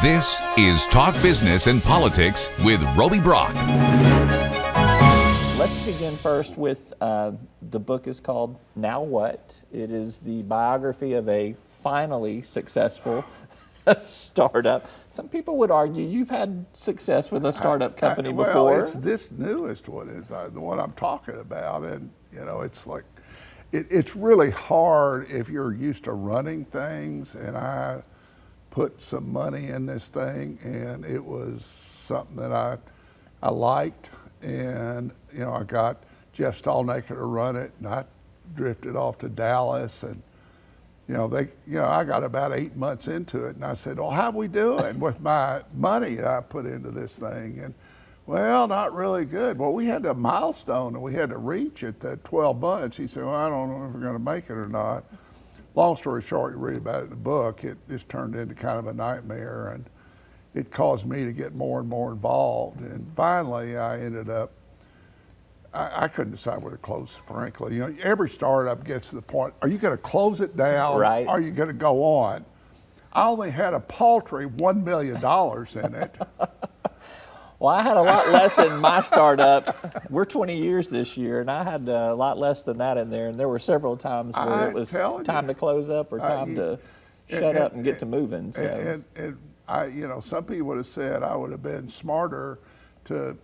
This is Talk Business and Politics with Roby Brock. Let's begin first with the book is called Now What? It is the biography of a finally successful startup. Some people would argue you've had success with a startup company before. Well, it's this newest one is the one I'm talking about, and it's like it's really hard if you're used to running things, and I put some money in this thing, and it was something that I liked, and I got Jeff Stallnaker to run it, and I drifted off to Dallas, and I got about 8 months into it, and I said, "Well, how we doing with my money that I put into this thing?" And well, not really good. Well, we had a milestone and we had to reach at the 12 months. He said, "Well, I don't know if we're going to make it or not." Long story short, you read about it in the book, it just turned into kind of a nightmare, and it caused me to get more and more involved. And finally, I ended up, I couldn't decide where to close, frankly. Every startup gets to the point, are you going to close it down? Right. Or are you going to go on? I only had a paltry $1 million in it. Well, I had a lot less in my startup. We're 20 years this year, and I had a lot less than that in there. And there were several times where it was time to close up or time to shut up and get to moving. So. And I, some people would have said I would have been smarter to,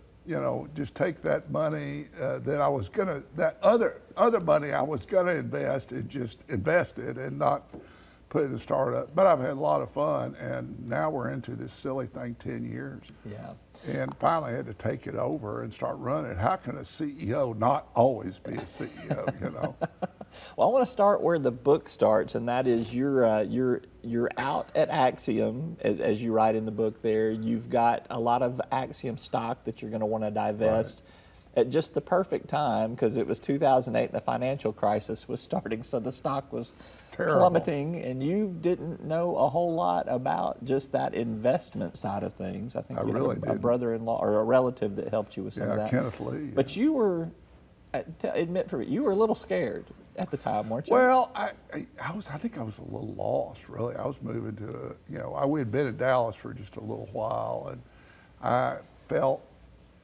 just take that money that I was gonna, that other money I was gonna invest and just invest it and not put it in a startup. But I've had a lot of fun, and now we're into this silly thing 10 years. Yeah. And finally had to take it over and start running. How can a CEO not always be a CEO, Well, I want to start where the book starts, and that is you're out at Axiom, as you write in the book there. You've got a lot of Axiom stock that you're going to want to divest at just the perfect time, because it was 2008 and the financial crisis was starting, so the stock was plummeting, and you didn't know a whole lot about just that investment side of things. I think you really had a brother-in-law or a relative that helped you with some of that. Kenneth Lee. But you were, admit for me, you were a little scared at the time, weren't you? Well, I think I was a little lost, really. I was moving to, we had been in Dallas for just a little while, and I felt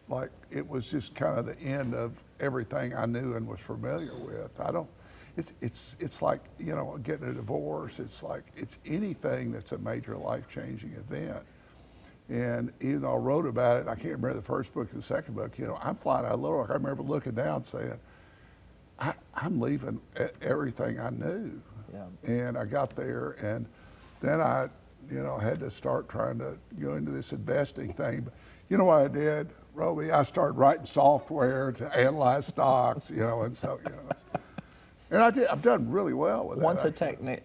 like it was just kind of the end of everything I knew and was familiar with. It's like, getting a divorce. It's like, it's anything that's a major life-changing event. And even though I wrote about it, I can't remember the first book or the second book, I'm flying out of Little Rock. I remember looking down saying, I'm leaving everything I knew. Yeah. And I got there, and then I, had to start trying to go into this investing thing. But you know what I did, Roby? I started writing software to analyze stocks, and so, and I've done really well with that. Once a technology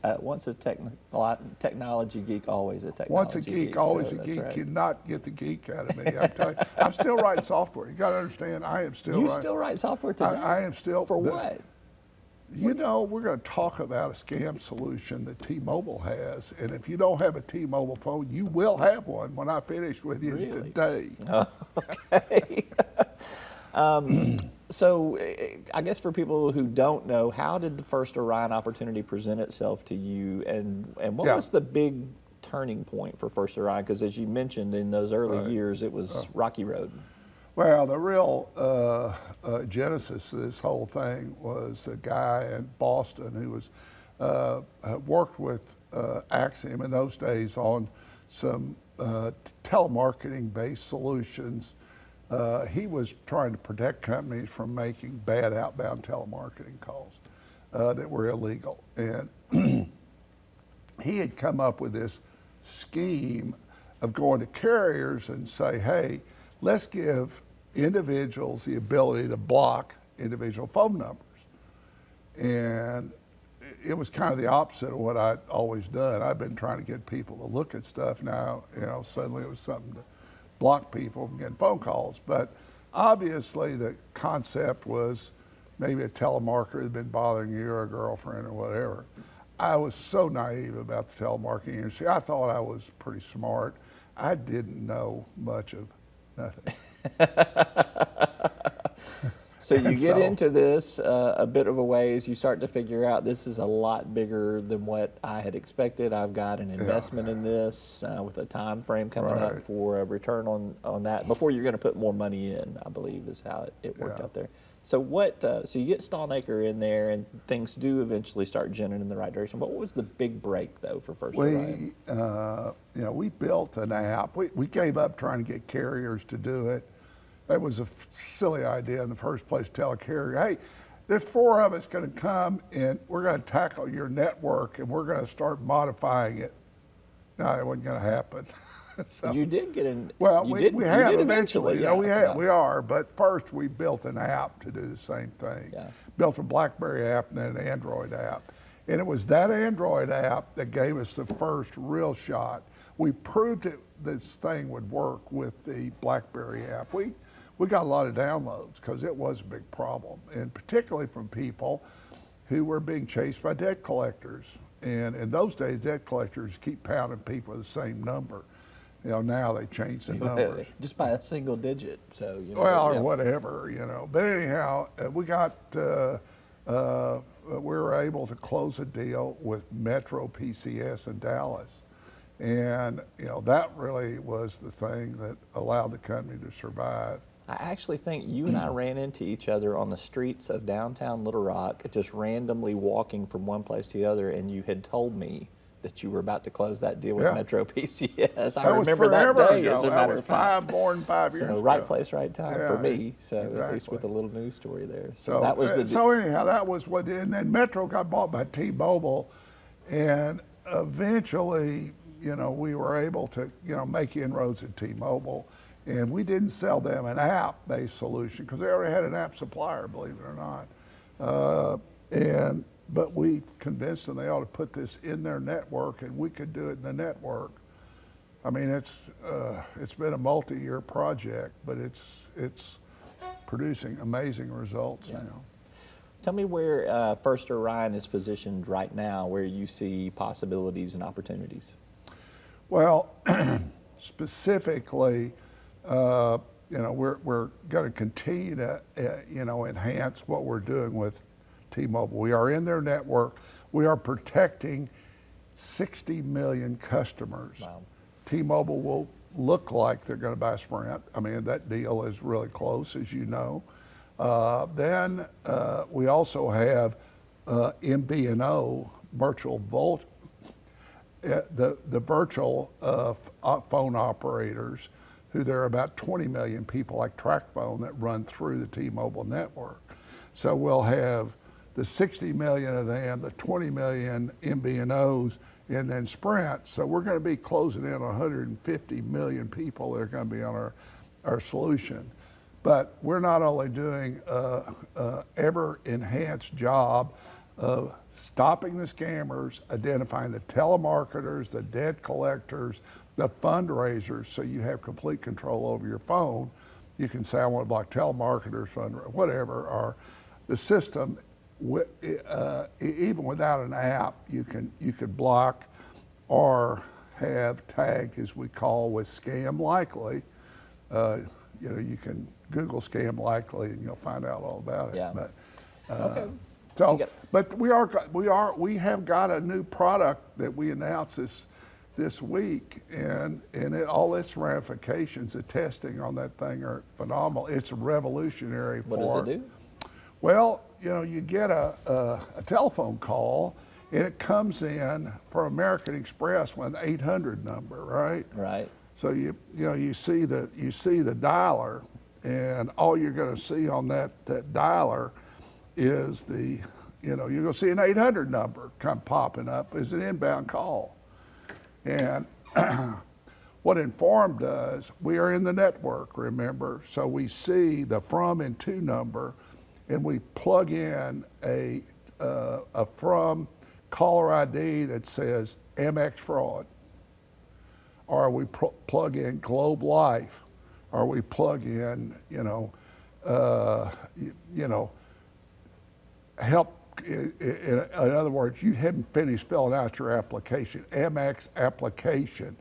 geek, always a technology geek. Once a geek, always a geek. Right. Cannot get the geek out of me. I'm telling you, I'm still writing software. You got to understand, I am still. You still write software today? I am still. For what? We're going to talk about a scam solution that T-Mobile has, and if you don't have a T-Mobile phone, you will have one when I finish with you today. Oh, okay. So I guess for people who don't know, how did the First Orion opportunity present itself to you, and what was the big turning point for First Orion? Because as you mentioned, in those early years, it was rocky road. Well, the real genesis of this whole thing was a guy in Boston who was worked with Axiom in those days on some telemarketing-based solutions. He was trying to protect companies from making bad outbound telemarketing calls that were illegal. And he had come up with this scheme of going to carriers and say, hey, let's give individuals the ability to block individual phone numbers. And it was kind of the opposite of what I'd always done. I've been trying to get people to look at stuff. Now, suddenly it was something to block people from getting phone calls. But obviously the concept was maybe a telemarketer had been bothering you or a girlfriend or whatever. I was so naive about the telemarketing industry. I thought I was pretty smart. I didn't know much of nothing. So you And get into this a bit of a ways, you start to figure out this is a lot bigger than what I had expected. I've got an investment in this with a time frame coming up Right. for a return on that before you're going to put more money in, I believe is how it worked Yeah. out there. So so you get Stallnaker in there and things do eventually start ginning in the right direction. But what was the big break though for First Orion? We built an app. We gave up trying to get carriers to do it. That was a silly idea in the first place, to tell a carrier, hey, there's 4 of us going to come and we're going to tackle your network and we're going to start modifying it. No, it wasn't going to happen. So, You did get in. well, you we did, have you did eventually. yeah, We are. But first, we built an app to do the same thing. Yeah. Built a BlackBerry app and then an Android app. And it was that Android app that gave us the first real shot. We proved this thing would work with the BlackBerry app. We got a lot of downloads because it was a big problem, and particularly from people who were being chased by debt collectors. And in those days, debt collectors keep pounding people with the same number. Now they change the numbers. Just by a single digit. So Well, yeah. or whatever, But anyhow, we were able to close a deal with Metro PCS in Dallas. And, that really was the thing that allowed the company to survive. I actually think you and I ran into each other on the streets of downtown Little Rock, just randomly walking from one place to the other, and you had told me that you were about to close that deal with Yeah. Metro PCS. That I was remember that forever day, ago. as a That matter was of fact. more than 5 years So ago. right place, right time for Yeah, me. So at least exactly. with a little news story there. So So that was the. So anyhow, that was what. And then Metro got bought by T-Mobile, and eventually, we were able to, make inroads at T-Mobile, and we didn't sell them an app-based solution because they already had an app supplier, believe it or not. But we convinced them they ought to put this in their network, and we could do it in the network. I mean, it's been a multi-year project, but it's producing amazing results now. Tell me where First Orion is positioned right now, where you see possibilities and opportunities. Well, specifically, we're going to continue to, enhance what we're doing with T-Mobile. We are in their network. We are protecting 60 million customers. Wow. T-Mobile will look like they're going to buy Sprint. I mean, that deal is really close, as you know. Then we also have MVNO, virtual Volt, the virtual phone operators, who there are about 20 million people like TracFone that run through the T-Mobile network. So we'll have the 60 million of them, the 20 million MVNOs, and then Sprint. So we're going to be closing in on 150 million people that are going to be on our solution. But we're not only doing an ever enhanced job of stopping the scammers, identifying the telemarketers, the debt collectors, the fundraisers, so you have complete control over your phone. You can say, I want to block telemarketers, whatever, or the system, even without an app, you could block or have tagged, as we call, with scam likely. You can Google scam likely and you'll find out all about it. Yeah. But, Okay. so, but we have got a new product that we announced this week, and all its ramifications, the testing on that thing are phenomenal. It's revolutionary. What does it do? Well, you get a telephone call, and it comes in for American Express with an 800 number, right? Right. So you see the dialer, and all you're going to see on that dialer is you're going to see an 800 number come popping up as an inbound call. And what Inform does, we are in the network, remember, so we see the from and to number, and we plug in a from caller ID that says MX fraud, or we plug in Globe Life, or we plug in, help. In other words, you hadn't finished filling out your application, MX application.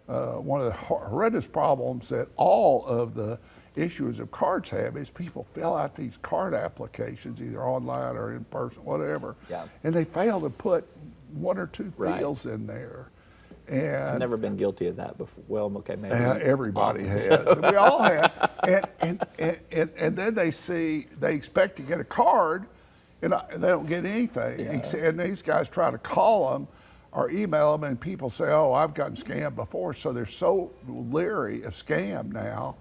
One of the horrendous problems that all of the issuers of cards have is people fill out these card applications, either online or in person, whatever, Yeah. and they fail to put one or two Right. fields in there. I've And never been guilty of that before. Well, okay, maybe. everybody often, has. so. We all have. And then they expect to get a card, and they don't get anything. Yeah. And these guys try to call them or email them, and people say, "Oh, I've gotten scammed before." So they're so leery of scam now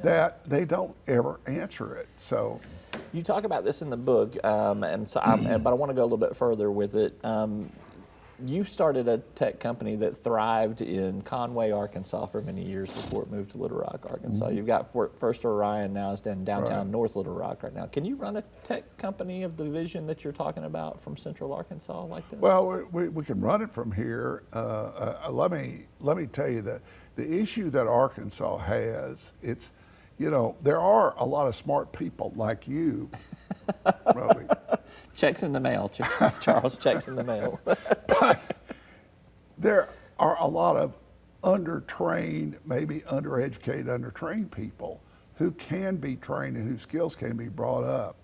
that they don't ever answer it. So You talk about this in the book, and so but I want to go a little bit further with it. You started a tech company that thrived in Conway, Arkansas for many years before it moved to Little Rock, Arkansas. You've got First Orion now is in downtown Right. North Little Rock right now. Can you run a tech company of the vision that you're talking about from Central Arkansas like this? well, we can run it from here. Let me tell you that the issue that Arkansas has, it's, there are a lot of smart people like you, Roby. Checks in the mail, Charles. Checks in the mail. But there are a lot of undertrained, maybe undereducated, undertrained people who can be trained and whose skills can be brought up.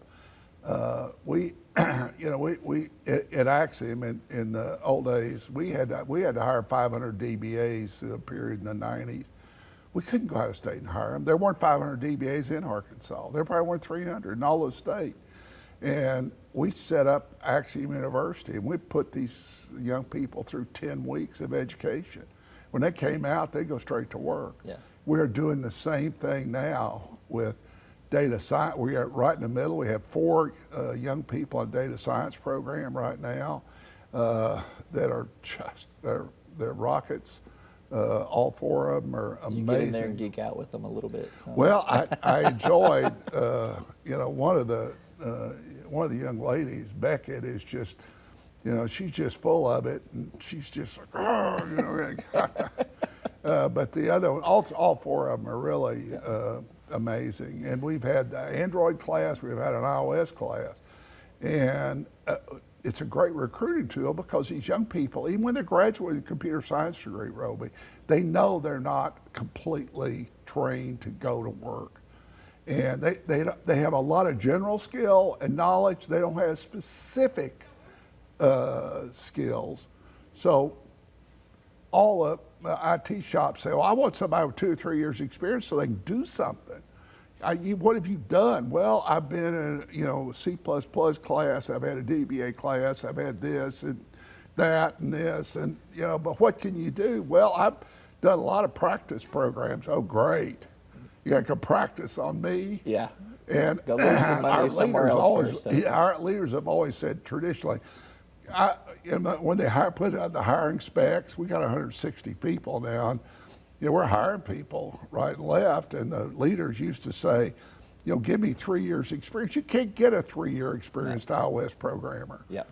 We at Axiom in the old days, we had to hire 500 DBAs through a period in the 90s. We couldn't go out of state and hire them. There weren't 500 DBAs in Arkansas. There probably weren't 300 in all those states. And we set up Axiom University, and we put these young people through 10 weeks of education. When they came out, they go straight to work. Yeah. We're doing the same thing now with data science. We are right in the middle. We have 4 young people in data science program right now that are just, they're rockets. All 4 of them are amazing. You get in there and geek out with them a little bit. So. Well, I enjoyed, one of the young ladies, Beckett, is just, she's just full of it, and she's just like, but the other one, all 4 of them are really amazing. And we've had the Android class, we've had an iOS class, and it's a great recruiting tool because these young people, even when they're graduating with a computer science degree, Roby, they know they're not completely trained to go to work. And they have a lot of general skill and knowledge. They don't have specific skills. So all of IT shops say, well, I want somebody with 2 or 3 years experience so they can do something. What have you done? Well, I've been in a C++ class, I've had a DBA class, I've had this and that and this, and but what can you do? Well, I've done a lot of practice programs. Oh, great. You got to come practice on me. Yeah. And Go lose some money somewhere else first. So. Our leaders have always said traditionally, when they put out the hiring specs, we got 160 people now, and we're hiring people right and left, and the leaders used to say, give me 3 years experience. You can't get a 3-year experienced iOS programmer. Yeah.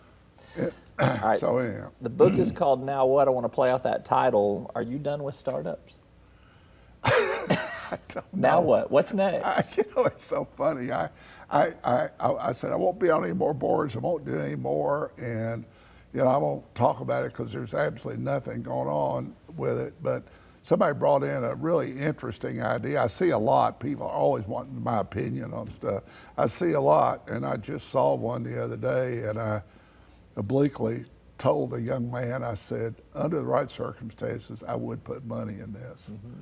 All right. So anyhow. The book is called Now What? I want to play off that title. Are you done with startups? I don't know. Now what? What's next? It's so funny. I said I won't be on any more boards. I won't do any more, and I won't talk about it because there's absolutely nothing going on with it. But somebody brought in a really interesting idea. I see a lot. People are always wanting my opinion on stuff. I see a lot, and I just saw one the other day, and I obliquely told the young man, I said, under the right circumstances, I would put money in this. Mm-hmm.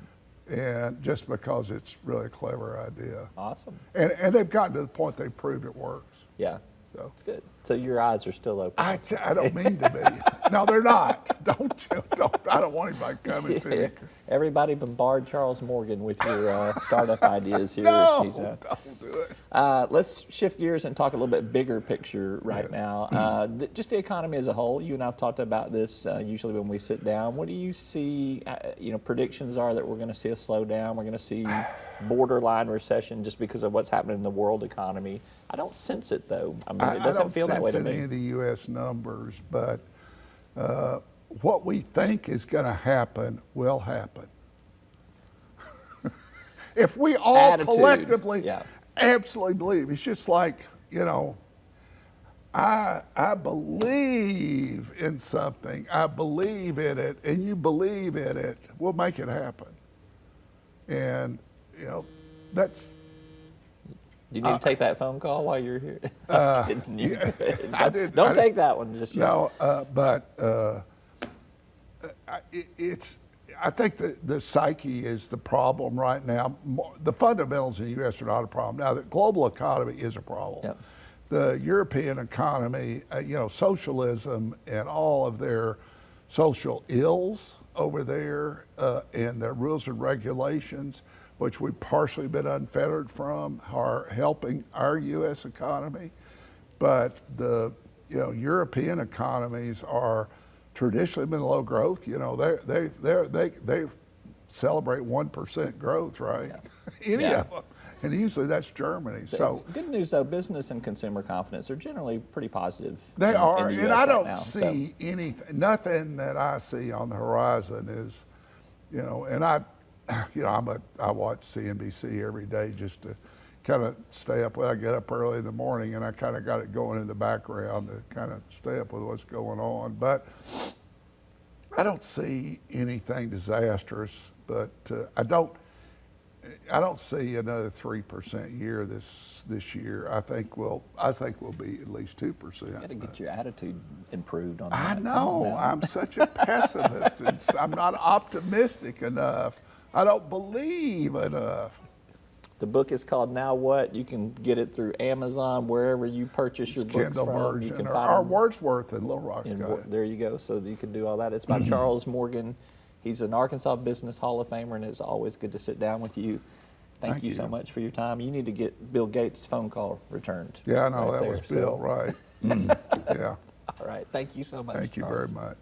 And just because it's really a clever idea. Awesome. And they've gotten to the point they've proved it works. Yeah, So. that's good. So your eyes are still open. I don't mean to be. No, they're not. Don't. I don't want anybody coming to me. Everybody bombard Charles Morgan with your startup ideas here. No, He's, don't do it. let's shift gears and talk a little bit bigger picture right Yes. now. Just the economy as a whole. You and I have talked about this usually when we sit down. What do you see? Predictions are that we're going to see a slowdown. We're going to see borderline recession just because of what's happening in the world economy. I don't sense it though. I mean, it doesn't feel that way to I don't sense any me. of the U.S. numbers, but what we think is going to happen will happen. If we all Attitude. collectively Yeah. absolutely believe, it's just like, I believe in something, I believe in it, and you believe in it, we'll make it happen. And, that's. Do you need to take that phone call while you're here? I did. Don't take that one just yet. No, it's. I think the psyche is the problem right now. The fundamentals in the U.S. are not a problem. Now, the global economy is a problem. Yep. The European economy, socialism and all of their social ills over there and their rules and regulations, which we've partially been unfettered from, are helping our U.S. economy. But the European economies are traditionally been low growth. They celebrate 1% growth, right? Yeah. Any Yeah. of them, and usually that's Germany. So good news though, business and consumer confidence are generally pretty positive. they are, in the and US I right don't now, see nothing that I see on the horizon is, and I watch CNBC every day just to kind of stay up. Well, I get up early in the morning and I kind of got it going in the background to kind of stay up with what's going on. But I don't see anything disastrous. But I don't see another 3% year this year. I think we'll be at least 2%. Got to get your attitude improved on that. I Come know. on now. I'm such a pessimist. I'm not optimistic enough. I don't believe enough. The book is called Now What? You can get it through Amazon, wherever you purchase your books Kindle from. version, You can or find our them. Wordsworth in Little Rock. There you go. So you can do all that. It's by Charles Morgan. He's an Arkansas Business Hall of Famer, and it's always good to sit down with you. Thank you so much for your time. You need to get Bill Gates' phone call returned. Yeah, I know. right That was there. Bill, So- right. Yeah. All right. Thank you so much, Thank you Charles. very much.